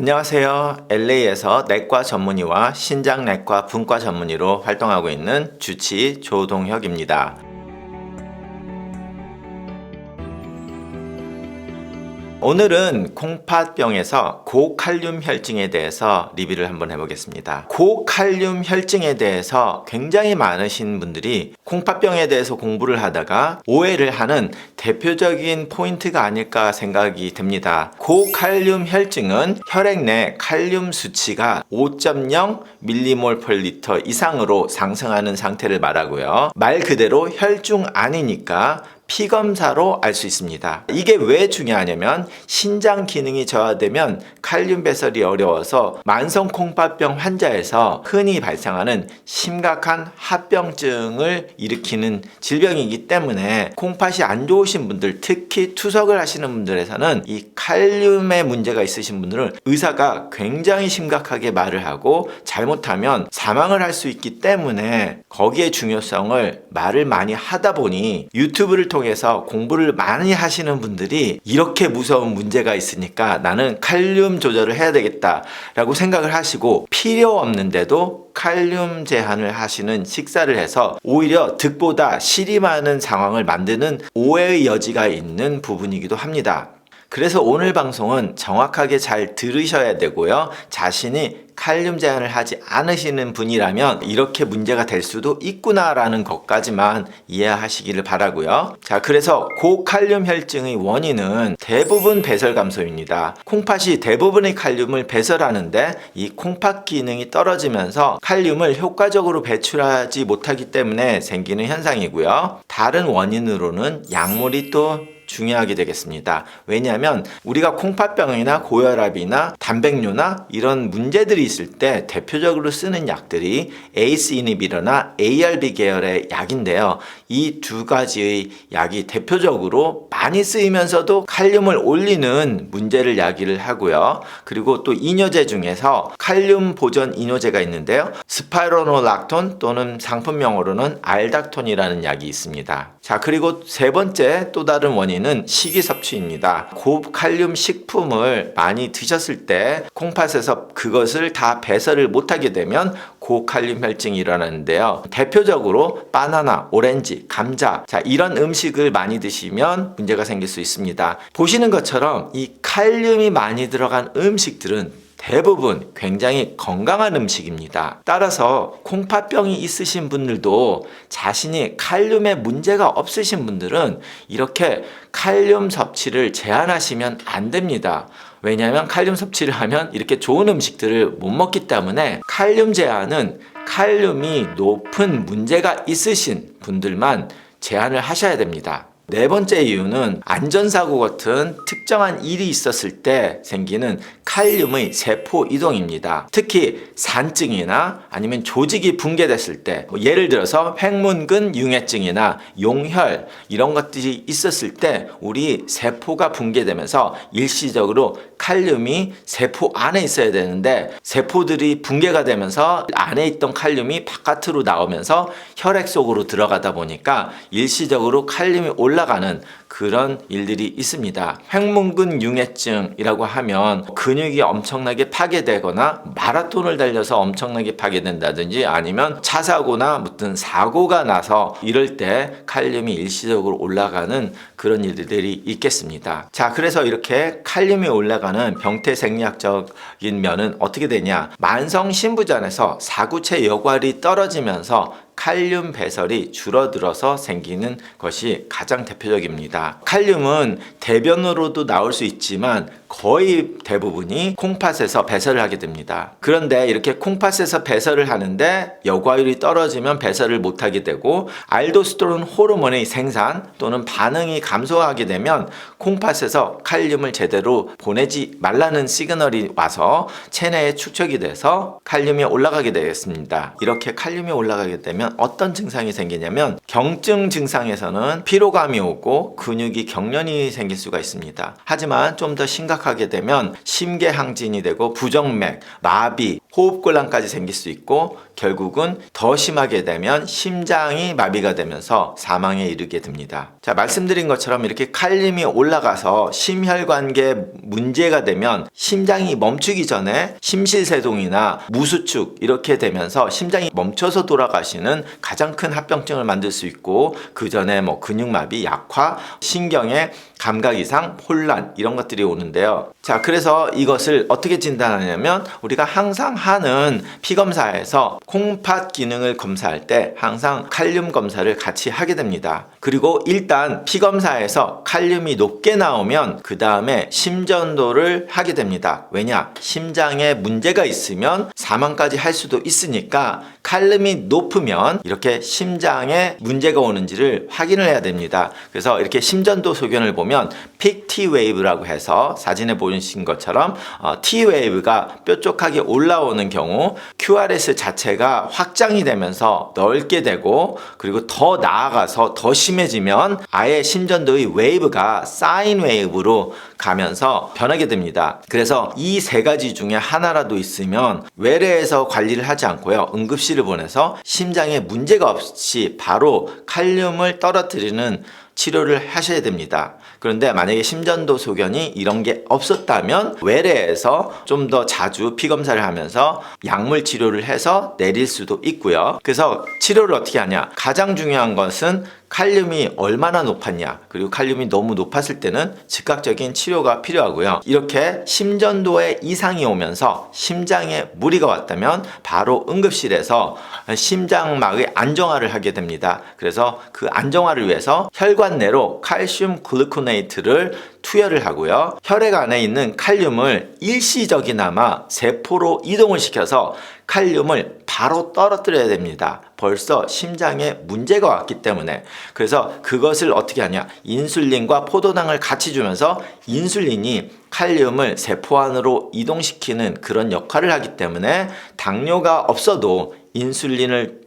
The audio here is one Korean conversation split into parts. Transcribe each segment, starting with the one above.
안녕하세요. LA에서 내과 전문의와 신장내과 분과 전문의로 활동하고 있는 주치 조동혁입니다. 오늘은 콩팥병에서 고칼륨 혈증에 대해서 리뷰를 한번 해보겠습니다. 고칼륨 혈증에 대해서 굉장히 많으신 분들이 콩팥병에 대해서 공부를 하다가 오해를 하는 대표적인 포인트가 아닐까 생각이 듭니다. 고칼륨 혈증은 혈액 내 칼륨 수치가 5.0mmol/L 이상으로 상승하는 상태를 말하고요. 말 그대로 혈중 아니니까 피검사로 알 수 있습니다. 이게 왜 중요하냐면 신장 기능이 저하되면 칼륨 배설이 어려워서 만성 콩팥병 환자에서 흔히 발생하는 심각한 합병증을 일으키는 질병이기 때문에 콩팥이 안 좋으신 분들, 특히 투석을 하시는 분들에서는 이 칼륨에 문제가 있으신 분들은 의사가 굉장히 심각하게 말을 하고 잘못하면 사망을 할 수 있기 때문에 거기에 중요성을 말을 많이 하다 보니 유튜브를 통해서 공부를 많이 하시는 분들이 이렇게 무서운 문제가 있으니까 나는 칼륨 조절을 해야 되겠다 라고 생각을 하시고 필요 없는데도 칼륨 제한을 하시는 식사를 해서 오히려 득보다 실이 많은 상황을 만드는 오해의 여지가 있는 부분이기도 합니다. 그래서 오늘 방송은 정확하게 잘 들으셔야 되고요. 자신이 칼륨 제한을 하지 않으시는 분이라면 이렇게 문제가 될 수도 있구나라는 것까지만 이해하시기를 바라고요. 자, 그래서 고칼륨 혈증의 원인은 대부분 배설 감소입니다. 콩팥이 대부분의 칼륨을 배설하는데 이 콩팥 기능이 떨어지면서 칼륨을 효과적으로 배출하지 못하기 때문에 생기는 현상이고요. 다른 원인으로는 약물이 또 중요하게 되겠습니다. 왜냐하면 우리가 콩팥병이나 고혈압이나 단백뇨나 이런 문제들이 있을 때 대표적으로 쓰는 약들이 ACE 이니비터나 ARB 계열의 약인데요. 이 두 가지의 약이 대표적으로 많이 쓰이면서도 칼륨을 올리는 문제를 야기를 하고요. 그리고 또 이뇨제 중에서 칼륨 보존 이뇨제가 있는데요. 스파이로노락톤 또는 상품명으로는 알닥톤이라는 약이 있습니다. 자, 그리고 세 번째 또 다른 원인은 식이 섭취입니다. 고칼륨 식품을 많이 드셨을 때 콩팥에서 그것을 다 배설을 못하게 되면 고칼륨 혈증이 일어나는데요. 대표적으로 바나나, 오렌지, 감자, 자, 이런 음식을 많이 드시면 문제가 생길 수 있습니다. 보시는 것처럼 이 칼륨이 많이 들어간 음식들은 대부분 굉장히 건강한 음식입니다. 따라서 콩팥병이 있으신 분들도 자신이 칼륨에 문제가 없으신 분들은 이렇게 칼륨 섭취를 제한하시면 안 됩니다. 왜냐하면 칼륨 섭취를 하면 이렇게 좋은 음식들을 못 먹기 때문에 칼륨 제한은 칼륨이 높은 문제가 있으신 분들만 제한을 하셔야 됩니다. 네 번째 이유는 안전사고 같은 특정한 일이 있었을 때 생기는 칼륨의 세포 이동입니다. 특히 산증이나 아니면 조직이 붕괴됐을 때, 예를 들어서 횡문근 융해증이나 용혈 이런 것들이 있었을 때 우리 세포가 붕괴되면서 일시적으로 칼륨이 세포 안에 있어야 되는데 세포들이 붕괴가 되면서 안에 있던 칼륨이 바깥으로 나오면서 혈액 속으로 들어가다 보니까 일시적으로 칼륨이 올라가는 그런 일들이 있습니다. 횡문근 융해증이라고 하면 근육이 엄청나게 파괴되거나 마라톤을 달려서 엄청나게 파괴된다든지 아니면 차 사고나 무슨 사고가 나서 이럴 때 칼륨이 일시적으로 올라가는 그런 일들이 있겠습니다. 자, 그래서 이렇게 칼륨이 올라가는 병태생리학적인 면은 어떻게 되냐? 만성 신부전에서 사구체 여과율이 떨어지면서 칼륨 배설이 줄어들어서 생기는 것이 가장 대표적입니다. 칼륨은 대변으로도 나올 수 있지만 거의 대부분이 콩팥에서 배설을 하게 됩니다. 그런데 이렇게 콩팥에서 배설을 하는데 여과율이 떨어지면 배설을 못하게 되고 알도스테론 호르몬의 생산 또는 반응이 감소하게 되면 콩팥에서 칼륨을 제대로 보내지 말라는 시그널이 와서 체내에 축적이 돼서 칼륨이 올라가게 되겠습니다. 이렇게 칼륨이 올라가게 되면 어떤 증상이 생기냐면 경증 증상에서는 피로감이 오고 근육이 경련이 생길 수가 있습니다. 하지만 좀 더 심각하게 되면 심계항진이 되고 부정맥, 마비, 호흡곤란까지 생길 수 있고 결국은 더 심하게 되면 심장이 마비가 되면서 사망에 이르게 됩니다. 자, 말씀드린 것처럼 이렇게 칼륨이 올라가서 심혈관계에 문제가 되면 심장이 멈추기 전에 심실세동이나 무수축 이렇게 되면서 심장이 멈춰서 돌아가시는 가장 큰 합병증을 만들 수 있고, 그 전에 뭐 근육마비, 약화, 신경의 감각 이상, 혼란 이런 것들이 오는데요. 자, 그래서 이것을 어떻게 진단하냐면 우리가 항상 하는 피검사에서 콩팥 기능을 검사할 때 항상 칼륨 검사를 같이 하게 됩니다. 그리고 일단 피검사에서 칼륨이 높게 나오면 그 다음에 심전도를 하게 됩니다. 왜냐? 심장에 문제가 있으면 사망까지 할 수도 있으니까 칼륨이 높으면 이렇게 심장에 문제가 오는지를 확인을 해야 됩니다. 그래서 이렇게 심전도 소견을 보면 픽 T 웨이브라고 해서 사진에 보이신 것처럼 T 웨이브가 뾰족하게 올라오는 경우 QRS 자체가 확장이 되면서 넓게 되고, 그리고 더 나아가서 더 심해지면 아예 심전도의 웨이브가 사인 웨이브로 가면서 변하게 됩니다. 그래서 이 세 가지 중에 하나라도 있으면 외래에서 관리를 하지 않고요, 응급실을 보내서 심장에 문제가 없이 바로 칼륨을 떨어뜨리는 치료를 하셔야 됩니다. 그런데 만약에 심전도 소견이 이런 게 없었다면 외래에서 좀 더 자주 피검사를 하면서 약물 치료를 해서 내릴 수도 있고요. 그래서 치료를 어떻게 하냐? 가장 중요한 것은 칼륨이 얼마나 높았냐, 그리고 칼륨이 너무 높았을 때는 즉각적인 치료가 필요하고요. 이렇게 심전도에 이상이 오면서 심장에 무리가 왔다면 바로 응급실에서 심장막의 안정화를 하게 됩니다. 그래서 그 안정화를 위해서 혈관 내로 칼슘 글루코네이트를 투여를 하고요. 혈액 안에 있는 칼륨을 일시적이나마 세포로 이동을 시켜서 칼륨을 바로 떨어뜨려야 됩니다. 벌써 심장에 문제가 왔기 때문에. 그래서 그것을 어떻게 하냐? 인슐린과 포도당을 같이 주면서 인슐린이 칼륨을 세포 안으로 이동시키는 그런 역할을 하기 때문에 당뇨가 없어도 인슐린을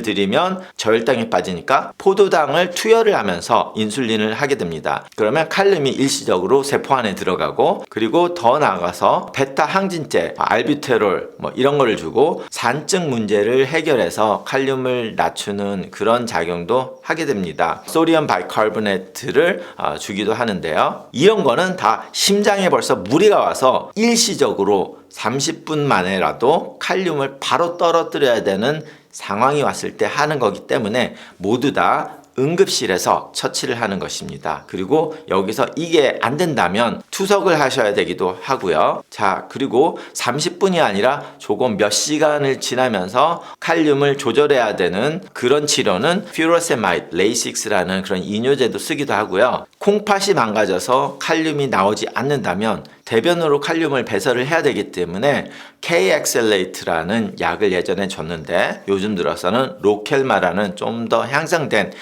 드리면 저혈당이 빠지니까 포도당을 투여를 하면서 인슐린을 하게 됩니다. 그러면 칼륨이 일시적으로 세포 안에 들어가고, 그리고 더 나아가서 베타 항진제, 알뷰테롤 이런 거를 주고 산증 문제를 해결해서 칼륨을 낮추는 그런 작용도 하게 됩니다. 소디움 바이카보네트를 주기도 하는데요. 이런 거는 다 심장에 벌써 무리가 와서 일시적으로 30분 만에라도 칼륨을 바로 떨어뜨려야 되는 상황이 왔을 때 하는 거기 때문에 모두 다 응급실에서 처치를 하는 것입니다. 그리고 여기서 이게 안 된다면 투석을 하셔야 되기도 하고요. 자, 그리고 30분이 아니라 조금 몇 시간을 지나면서 칼륨을 조절해야 되는 그런 치료는 퓨로세마이드, 레이식스라는 그런 이뇨제도 쓰기도 하고요. 콩팥이 망가져서 칼륨이 나오지 않는다면 대변으로 칼륨을 배설을 해야 되기 때문에 K엑셀레이트라는 약을 예전에 줬는데 요즘 들어서는 로켈마라는 좀 더 향상된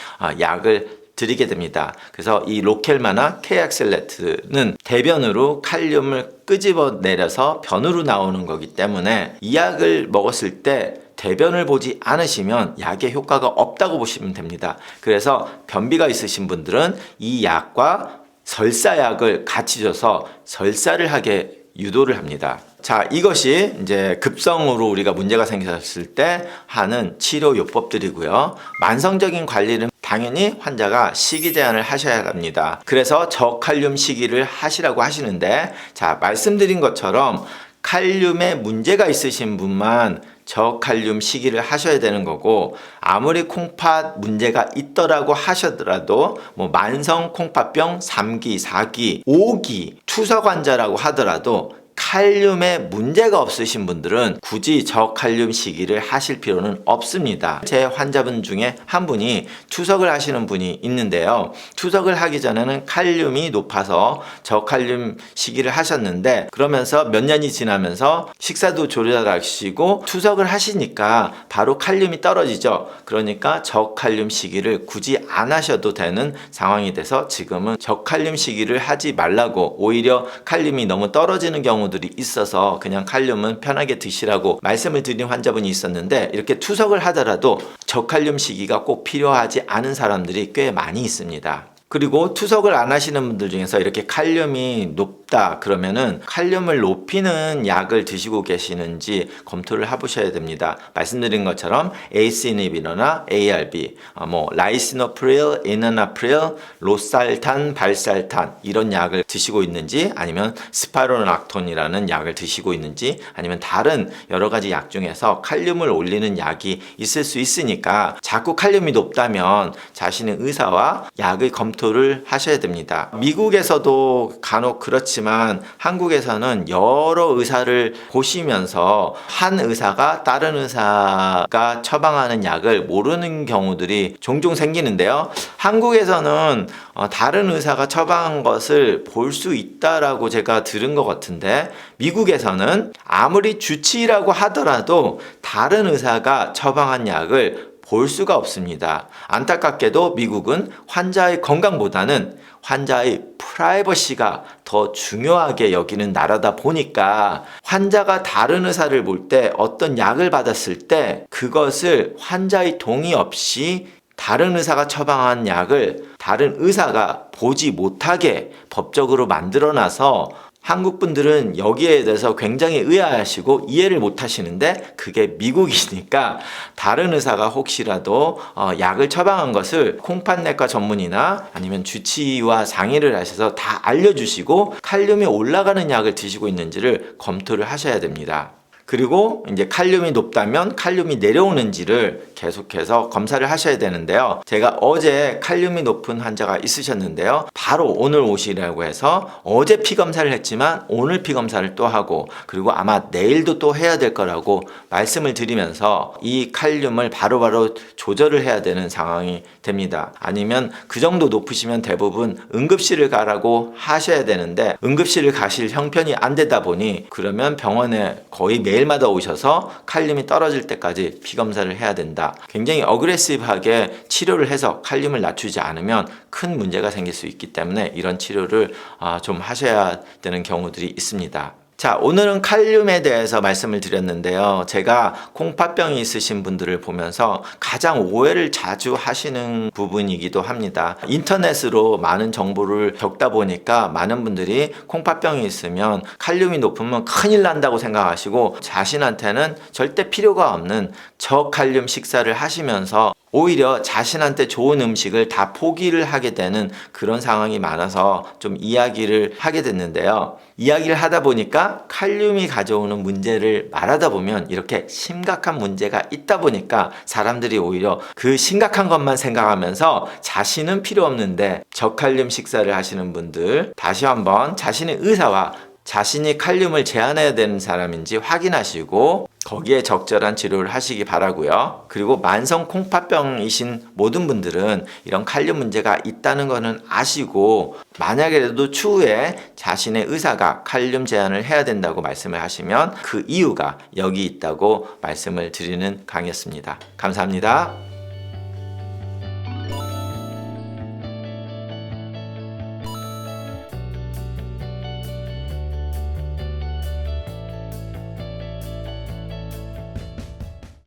약을 드리게 됩니다. 그래서 이 로켈마나 K엑셀레이트는 대변으로 칼륨을 끄집어 내려서 변으로 나오는 거기 때문에 이 약을 먹었을 때 대변을 보지 않으시면 약의 효과가 없다고 보시면 됩니다. 그래서 변비가 있으신 분들은 이 약과 설사약을 같이 줘서 설사를 하게 유도를 합니다. 자, 이것이 이제 급성으로 우리가 문제가 생겼을 때 하는 치료 요법들이고요. 만성적인 관리는 당연히 환자가 식이 제한을 하셔야 합니다. 그래서 저칼륨 식이를 하시라고 하시는데, 자, 말씀드린 것처럼 칼륨에 문제가 있으신 분만 저칼륨 식이를 하셔야 되는 거고, 아무리 콩팥 문제가 있더라고 하셔더라도 만성 콩팥병 3기, 4기, 5기 투석 환자라고 하더라도 칼륨에 문제가 없으신 분들은 굳이 저칼륨 식이를 하실 필요는 없습니다. 제 환자분 중에 한 분이 투석을 하시는 분이 있는데요. 투석을 하기 전에는 칼륨이 높아서 저칼륨 식이를 하셨는데, 그러면서 몇 년이 지나면서 식사도 조절하시고 투석을 하시니까 바로 칼륨이 떨어지죠. 그러니까 저칼륨 식이를 굳이 안 하셔도 되는 상황이 돼서 지금은 저칼륨 식이를 하지 말라고, 오히려 칼륨이 너무 떨어지는 경우들이 있어서 그냥 칼륨은 편하게 드시라고 말씀을 드린 환자분이 있었는데, 이렇게 투석을 하더라도 저칼륨 식이가 꼭 필요하지 않은 사람들이 꽤 많이 있습니다. 그리고 투석을 안 하시는 분들 중에서 이렇게 칼륨이 높다 그러면은 칼륨을 높이는 약을 드시고 계시는지 검토를 해보셔야 됩니다. 말씀드린 것처럼 ACE 이니비터나 ARB, 라이시노프릴, 이나나프릴, 로살탄, 발살탄 이런 약을 드시고 있는지, 아니면 스파로락톤이라는 약을 드시고 있는지, 아니면 다른 여러 가지 약 중에서 칼륨을 올리는 약이 있을 수 있으니까 자꾸 칼륨이 높다면 자신의 의사와 약의 검토를 하셔야 됩니다. 미국에서도 간혹 그렇지만 한국에서는 여러 의사를 보시면서 한 의사가 다른 의사가 처방하는 약을 모르는 경우들이 종종 생기는데요. 한국에서는 다른 의사가 처방한 것을 볼 수 있다라고 제가 들은 것 같은데, 미국에서는 아무리 주치의라고 하더라도 다른 의사가 처방한 약을 볼 수가 없습니다. 안타깝게도 미국은 환자의 건강보다는 환자의 프라이버시가 더 중요하게 여기는 나라다 보니까 환자가 다른 의사를 볼 때 어떤 약을 받았을 때 그것을 환자의 동의 없이 다른 의사가 처방한 약을 다른 의사가 보지 못하게 법적으로 만들어놔서 한국 분들은 여기에 대해서 굉장히 의아하시고 이해를 못 하시는데, 그게 미국이니까 다른 의사가 혹시라도 약을 처방한 것을 콩팥내과 전문의나 아니면 주치의와 상의를 하셔서 다 알려주시고 칼륨이 올라가는 약을 드시고 있는지를 검토를 하셔야 됩니다. 그리고 이제 칼륨이 높다면 칼륨이 내려오는지를 계속해서 검사를 하셔야 되는데요. 제가 어제 칼륨이 높은 환자가 있으셨는데요. 바로 오늘 오시라고 해서 어제 피 검사를 했지만 오늘 피 검사를 또 하고, 그리고 아마 내일도 또 해야 될 거라고 말씀을 드리면서 이 칼륨을 바로바로 조절을 해야 되는 상황이 됩니다. 아니면 그 정도 높으시면 대부분 응급실을 가라고 하셔야 되는데, 응급실을 가실 형편이 안 되다 보니 그러면 병원에 거의 매일마다 오셔서 칼륨이 떨어질 때까지 피 검사를 해야 된다. 굉장히 어그레시브하게 치료를 해서 칼륨을 낮추지 않으면 큰 문제가 생길 수 있기 때문에 이런 치료를 좀 하셔야 되는 경우들이 있습니다. 자, 오늘은 칼륨에 대해서 말씀을 드렸는데요. 제가 콩팥병이 있으신 분들을 보면서 가장 오해를 자주 하시는 부분이기도 합니다. 인터넷으로 많은 정보를 겪다 보니까 많은 분들이 콩팥병이 있으면 칼륨이 높으면 큰일 난다고 생각하시고 자신한테는 절대 필요가 없는 저칼륨 식사를 하시면서 오히려 자신한테 좋은 음식을 다 포기를 하게 되는 그런 상황이 많아서 좀 이야기를 하게 됐는데요. 이야기를 하다 보니까 칼륨이 가져오는 문제를 말하다 보면 이렇게 심각한 문제가 있다 보니까 사람들이 오히려 그 심각한 것만 생각하면서 자신은 필요 없는데 저칼륨 식사를 하시는 분들, 다시 한번 자신의 의사와 자신이 칼륨을 제한해야 되는 사람인지 확인하시고 거기에 적절한 치료를 하시기 바라고요. 그리고 만성 콩팥병이신 모든 분들은 이런 칼륨 문제가 있다는 것은 아시고, 만약에라도 추후에 자신의 의사가 칼륨 제한을 해야 된다고 말씀을 하시면 그 이유가 여기 있다고 말씀을 드리는 강의였습니다. 감사합니다.